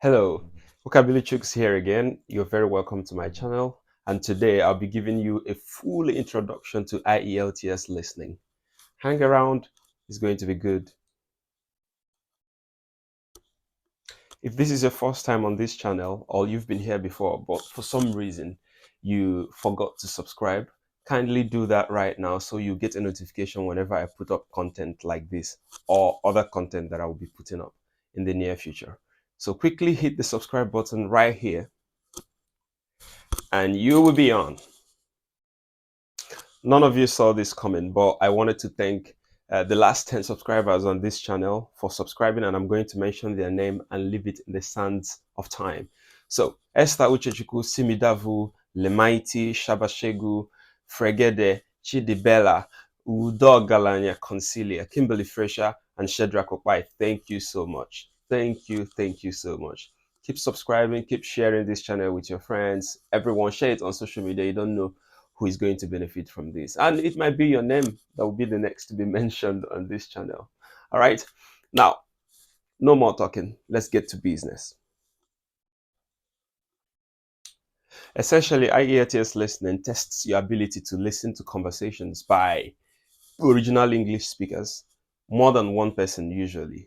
Hello, Vocabulary Chooks here again. You're very welcome to my channel. And today I'll be giving you a full introduction to Ielts listening. Hang around, it's going to be good. If this is your first time on this channel or you've been here before, but for some reason you forgot to subscribe, kindly do that right now so you get a notification whenever I put up content like this or other content that I will be putting up in the near future. So quickly hit the subscribe button right here and you will be on. None of you saw this coming, but I wanted to thank the last 10 subscribers on this channel for subscribing, and I'm going to mention their name and leave it in the sands of time. So, Esther Uchechukwu, Simidavu, Lemaiti, Shabashegu, Fregede, Chidibella, Udo Galanya Concilia, Kimberly Fresher, and Shedrack Okpai. Thank you so much. Thank you so much. Keep subscribing, keep sharing this channel with your friends. Everyone, share it on social media. You don't know who is going to benefit from this. And it might be your name that will be the next to be mentioned on this channel. All right. Now, no more talking. Let's get to business. Essentially, IELTS listening tests your ability to listen to conversations by original English speakers, more than one person usually.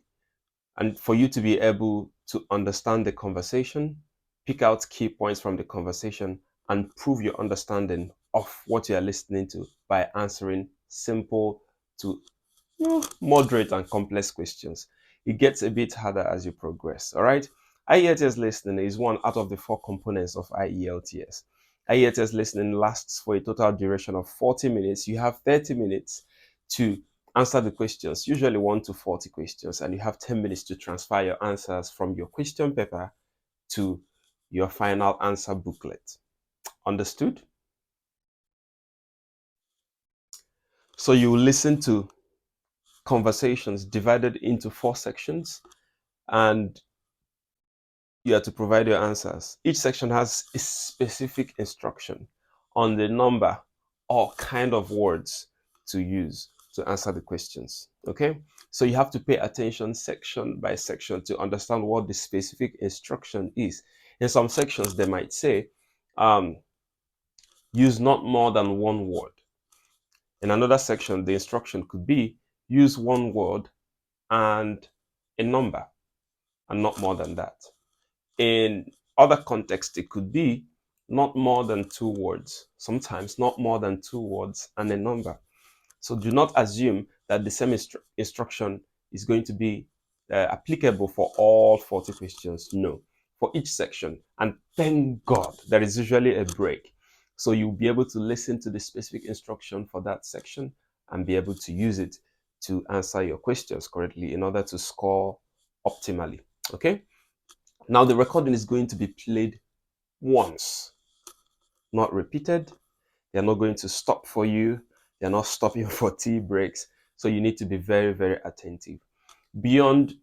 And for you to be able to understand the conversation, pick out key points from the conversation, and prove your understanding of what you are listening to by answering simple to moderate and complex questions. It gets a bit harder as you progress. All right. IELTS listening is one out of the four components of IELTS. IELTS listening lasts for a total duration of 40 minutes. You have 30 minutes to answer the questions, usually 1 to 40 questions, and you have 10 minutes to transfer your answers from your question paper to your final answer booklet. Understood? So you will listen to conversations divided into 4 sections, and you have to provide your answers. Each section has a specific instruction on the number or kind of words to use to answer the questions. Okay, so you have to pay attention section by section to understand what the specific instruction is. In some sections, they might say, use not more than one word. In another section, the instruction could be use one word and a number, and not more than that. In other contexts, it could be not more than 2 words, sometimes not more than 2 words and a number. So do not assume that the same instruction is going to be applicable for all 40 questions. No, for each section. And thank God there is usually a break. So you'll be able to listen to the specific instruction for that section and be able to use it to answer your questions correctly in order to score optimally. Okay? Now the recording is going to be played once, not repeated. They're not going to stop for you. They're not stopping for tea breaks. So you need to be very, very attentive. Beyond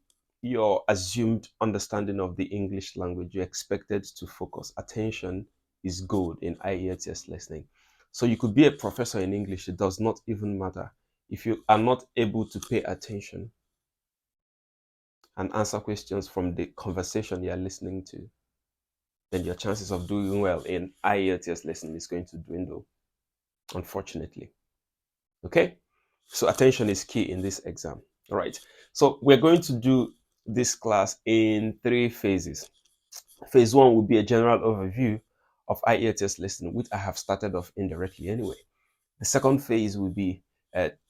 your assumed understanding of the English language, you're expected to focus. Attention is gold in IELTS listening. So you could be a professor in English. It does not even matter. If you are not able to pay attention and answer questions from the conversation you are listening to, then your chances of doing well in IELTS listening is going to dwindle, unfortunately. Okay, so attention is key in this exam. All right, so we're going to do this class in 3 phases. Phase 1 will be a general overview of IELTS listening, which I have started off indirectly anyway. The second phase will be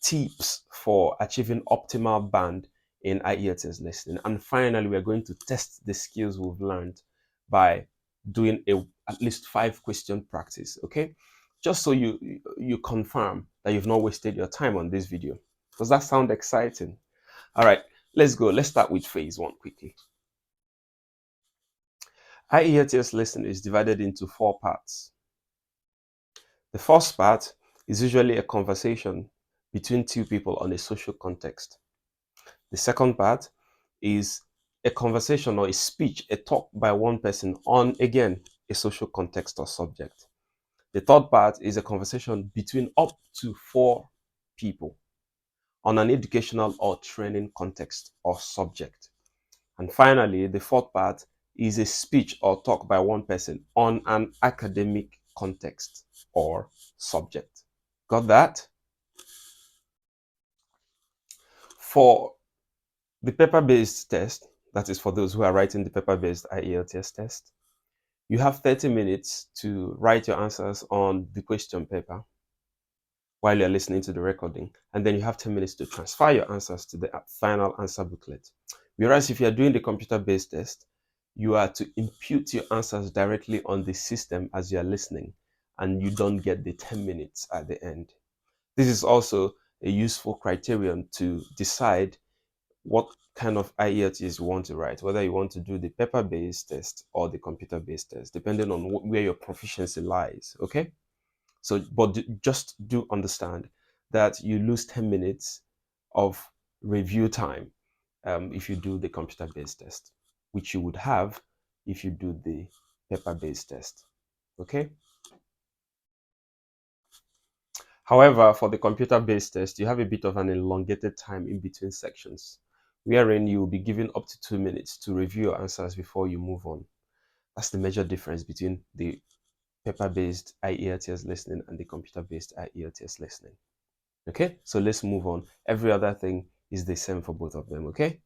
tips for achieving optimal band in IELTS listening. And finally, we're going to test the skills we've learned by doing at least 5 question practice. Okay, just so you confirm that you've not wasted your time on this video. Does that sound exciting? All right, let's go. Let's start with phase 1 quickly. IELTS listening is divided into 4 parts. The first part is usually a conversation between 2 people on a social context. The second part is a conversation or a speech, a talk by one person on, again, a social context or subject. The third part is a conversation between up to 4 people on an educational or training context or subject. And finally, the fourth part is a speech or talk by one person on an academic context or subject. Got that? For the paper-based test, that is for those who are writing the paper-based Ielts test, you have 30 minutes to write your answers on the question paper while you're listening to the recording, and then you have 10 minutes to transfer your answers to the final answer booklet. Whereas if you're doing the computer-based test, you are to impute your answers directly on the system as you're listening, and you don't get the 10 minutes at the end. This is also a useful criterion to decide what kind of IELTS you want to write, whether you want to do the paper-based test or the computer-based test, depending on where your proficiency lies, okay? So, but just do understand that you lose 10 minutes of review time if you do the computer-based test, which you would have if you do the paper-based test, okay? However, for the computer-based test, you have a bit of an elongated time in between sections, wherein you will be given up to 2 minutes to review your answers before you move on. That's the major difference between the paper-based IELTS listening and the computer-based IELTS listening. Okay, so let's move on. Every other thing is the same for both of them. Okay,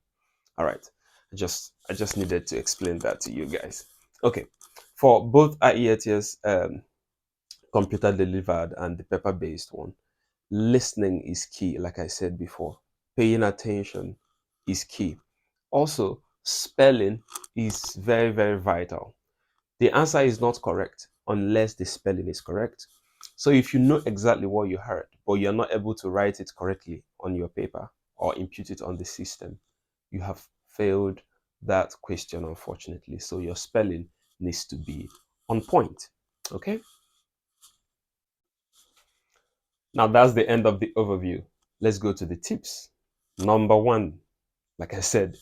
all right. I just needed to explain that to you guys. Okay, for both IELTS computer delivered and the paper-based one, listening is key. Like I said before, paying attention is key. Also, spelling is very, very vital. The answer is not correct unless the spelling is correct. So if you know exactly what you heard, but you're not able to write it correctly on your paper or impute it on the system, you have failed that question, unfortunately. So your spelling needs to be on point. Okay? Now that's the end of the overview. Let's go to the tips. Number one, like I said,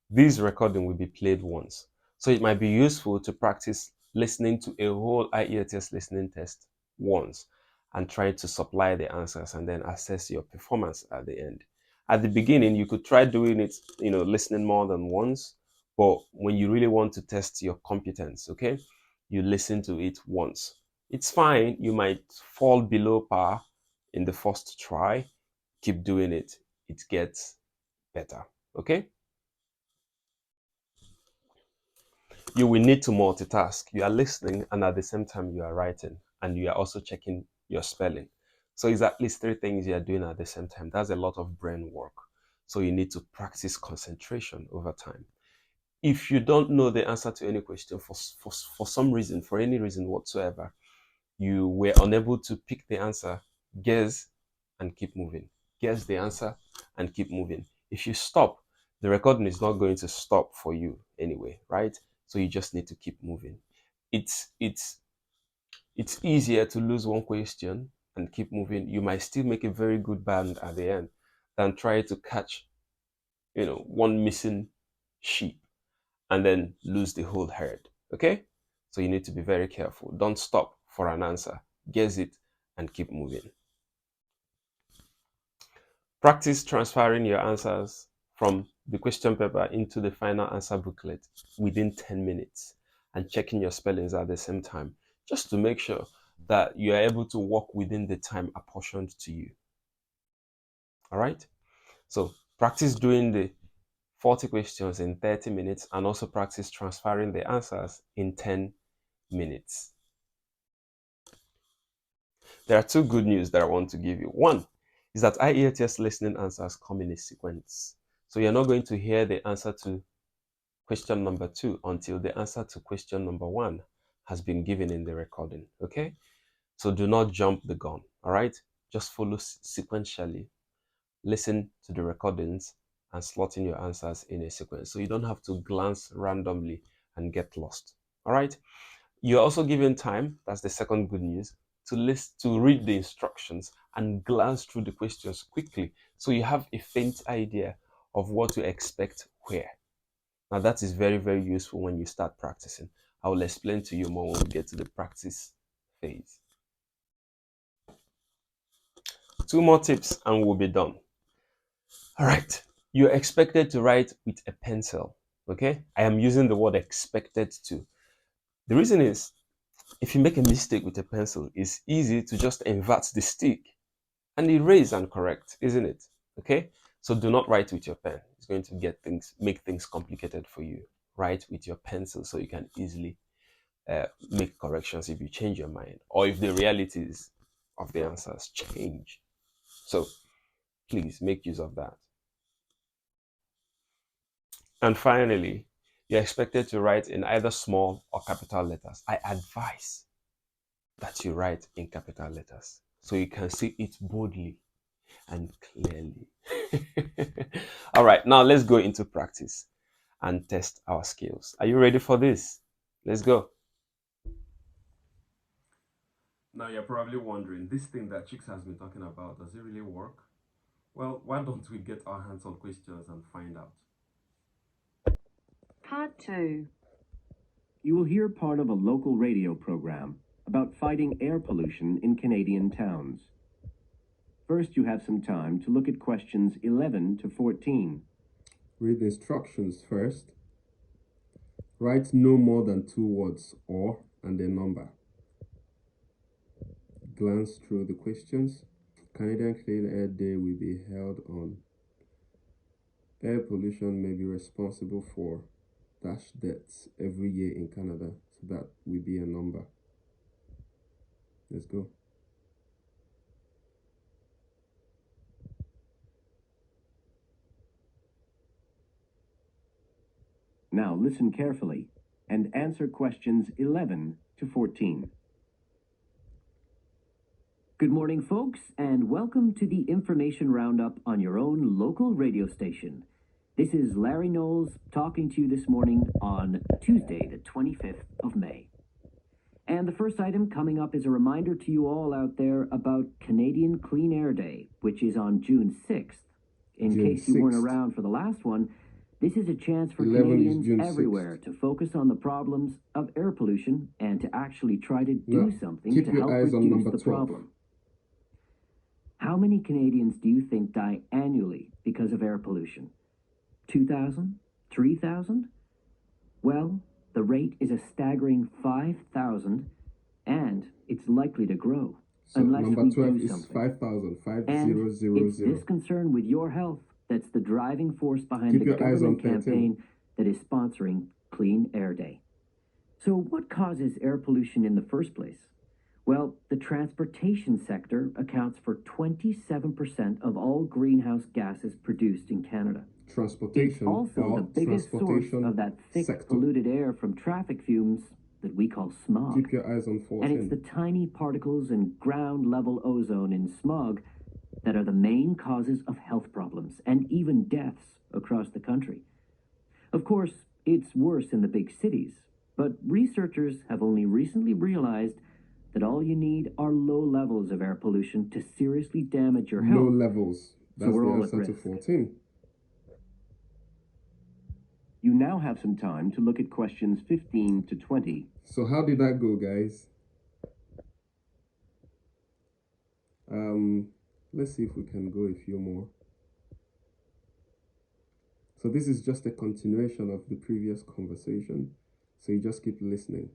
this recording will be played once. So it might be useful to practice listening to a whole IELTS listening test once and try to supply the answers and then assess your performance at the end. At the beginning, you could try doing it, listening more than once, but when you really want to test your competence, okay, you listen to it once. It's fine. You might fall below par in the first try. Keep doing it. It gets better. Okay? You will need to multitask. You are listening and at the same time you are writing and you are also checking your spelling. So it's at least three things you are doing at the same time. That's a lot of brain work. So you need to practice concentration over time. If you don't know the answer to any question for some reason, for any reason whatsoever, you were unable to pick the answer, guess and keep moving. Guess the answer and keep moving. If you stop, the recording is not going to stop for you anyway, right? So you just need to keep moving. It's easier to lose one question and keep moving. You might still make a very good band at the end than try to catch, one missing sheep and then lose the whole herd. Okay? So you need to be very careful. Don't stop for an answer. Guess it and keep moving. Practice transferring your answers from the question paper into the final answer booklet within 10 minutes and checking your spellings at the same time, just to make sure that you are able to work within the time apportioned to you. All right? So practice doing the 40 questions in 30 minutes and also practice transferring the answers in 10 minutes. There are two good news that I want to give you. One is that IELTS listening answers come in a sequence. So you're not going to hear the answer to question number 2 until the answer to question number 1 has been given in the recording. Okay? So do not jump the gun. All right? Just follow sequentially. Listen to the recordings and slot in your answers in a sequence. So you don't have to glance randomly and get lost. All right? You're also given time, that's the second good news, to read the instructions and glance through the questions quickly so you have a faint idea of what to expect where. Now that is very, very useful when you start practicing. I will explain to you more when we get to the practice phase. 2 more tips and we'll be done. All right, you're expected to write with a pencil. Okay, I am using the word expected to. The reason is, if you make a mistake with a pencil, it's easy to just invert the stick and erase and correct, isn't it? Okay, so do not write with your pen. It's going to make things complicated for you. Write with your pencil so you can easily make corrections if you change your mind or if the realities of the answers change. So please make use of that. And finally, you're expected to write in either small or capital letters. I advise that you write in capital letters so you can see it boldly and clearly. All right, now let's go into practice and test our skills. Are you ready for this? Let's go. Now you're probably wondering, this thing that Chicks has been talking about, does it really work? Well, why don't we get our hands on questions and find out? Part 2. You will hear part of a local radio program about fighting air pollution in Canadian towns. First, you have some time to look at questions 11 to 14. Read the instructions first. Write no more than 2 words or and a number. Glance through the questions. Canadian Clean Air Day will be held on. Air pollution may be responsible for dash deaths every year in Canada. So that will be a number. Let's go. Now listen carefully and answer questions 11 to 14. Good morning, folks, and welcome to the information roundup on your own local radio station. This is Larry Knowles talking to you this morning on Tuesday, the 25th of May. And the first item coming up is a reminder to you all out there about Canadian Clean Air Day, which is on June 6th. In case you weren't around for the last one, this is a chance for Canadians everywhere to focus on the problems of air pollution and to actually try to do something to help reduce the problem. How many Canadians do you think die annually because of air pollution? 2,000? 3,000? Well, the rate is a staggering 5,000, and it's likely to grow unless we do something. 5,000, 5000. It's this concern with your health that's the driving force behind the government campaign that is sponsoring Clean Air Day. So what causes air pollution in the first place? Well, the transportation sector accounts for 27% of all greenhouse gases produced in Canada. It's also the biggest source of that thick polluted air from traffic fumes that we call smog. Keep your eyes on 14. And it's the tiny particles and ground level ozone in smog that are the main causes of health problems and even deaths across the country. Of course, it's worse in the big cities, but researchers have only recently realized that all you need are low levels of air pollution to seriously damage your health. Low levels. That's so the answer to 14. You now have some time to look at questions 15 to 20. So how did that go, guys? Let's see if we can go a few more. So this is just a continuation of the previous conversation. So you just keep listening.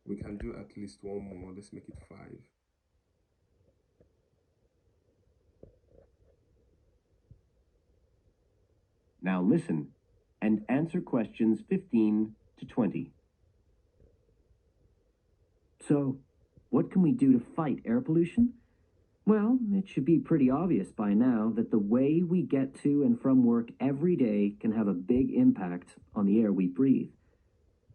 We can do at least one more. Let's make it 5. Now listen and answer questions 15 to 20. So, what can we do to fight air pollution? Well, it should be pretty obvious by now that the way we get to and from work every day can have a big impact on the air we breathe.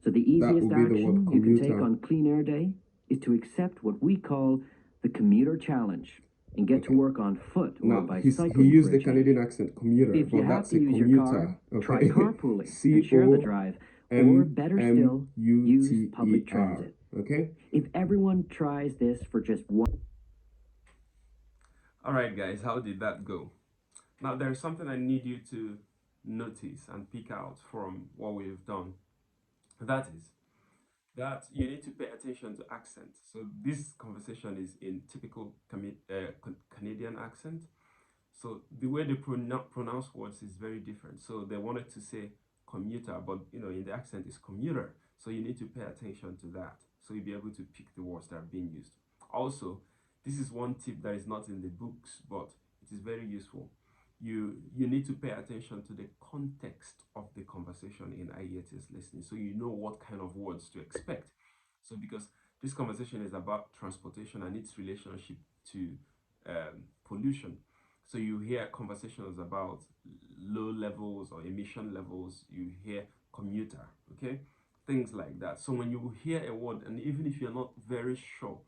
So the easiest action you can take on Clean Air Day is to accept what we call the commuter challenge and get to work on foot or by cycle. He used the Canadian accent, commuter, if you but have that's to a use commuter. your car, try carpooling and share the drive, or better still, use public transit. Okay? If everyone tries this for just one... All right, guys, how did that go? Now, there's something I need you to notice and pick out from what we've done. That is, that you need to pay attention to accent. So this conversation is in typical Canadian accent. So the way they pronounce words is very different. So they wanted to say commuter, but in the accent is commuter. So you need to pay attention to that. So you'll be able to pick the words that are being used. Also, this is one tip that is not in the books, but it is very useful. You need to pay attention to the context of the conversation in IELTS listening, so you know what kind of words to expect. So because this conversation is about transportation and its relationship to pollution, so you hear conversations about low levels or emission levels, you hear commuter, okay, things like that. So when you hear a word, and even if you're not very sure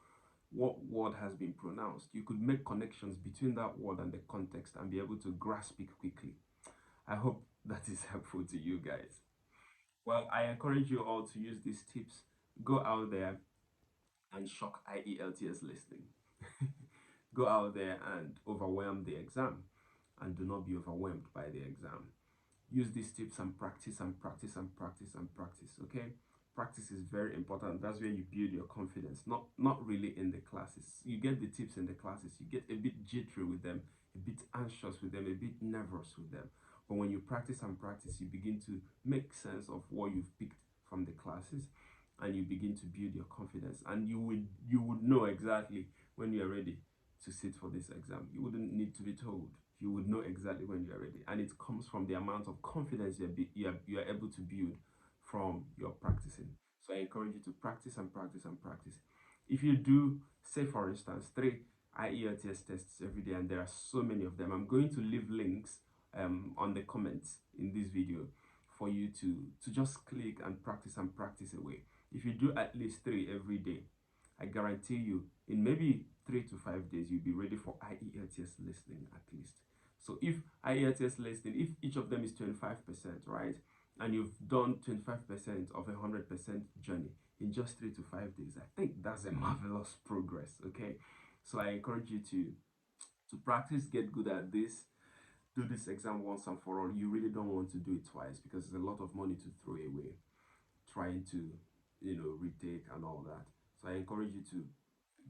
what word has been pronounced, you could make connections between that word and the context and be able to grasp it quickly. I hope that is helpful to you guys. Well, I encourage you all to use these tips. Go out there and shock IELTS listening. Go out there and overwhelm the exam, and do not be overwhelmed by the exam. Use these tips and practice and practice and practice and practice, okay? Practice is very important. That's where you build your confidence, not really in the classes. You get the tips in the classes, you get a bit jittery with them, a bit anxious with them, a bit nervous with them. But when you practice and practice, you begin to make sense of what you've picked from the classes, and you begin to build your confidence, and you would know exactly when you're ready to sit for this exam. You wouldn't need to be told. You would know exactly when you're ready, and it comes from the amount of confidence you're able to build from your practicing. So I encourage you to practice and practice and practice. If you do, say for instance, 3 IELTS tests every day, and there are so many of them, I'm going to leave links on the comments in this video for you to just click and practice away. If you do at least 3 every day, I guarantee you, in maybe 3 to 5 days, you'll be ready for IELTS listening at least. So if IELTS listening, if each of them is 25%, right? And you've done 25% of 100% journey in just 3 to 5 days, I think that's a marvelous progress, okay? So I encourage you to practice, get good at this, do this exam once and for all. You really don't want to do it twice, because it's a lot of money to throw away trying to retake and all that. So I encourage you to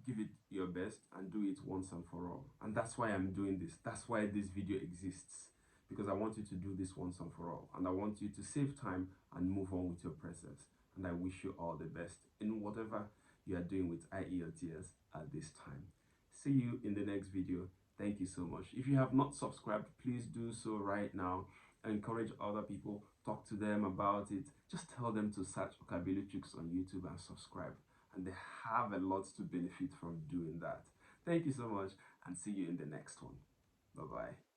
give it your best and do it once and for all. And that's why I'm doing this. That's why this video exists, because I want you to do this once and for all, and I want you to save time and move on with your process. And I wish you all the best in whatever you are doing with IELTS at this time. See you in the next video. Thank you so much. If you have not subscribed, please do so right now. Encourage other people, talk to them about it. Just tell them to search Vocabulary Tricks on YouTube and subscribe, and they have a lot to benefit from doing that. Thank you so much, and see you in the next one. Bye bye.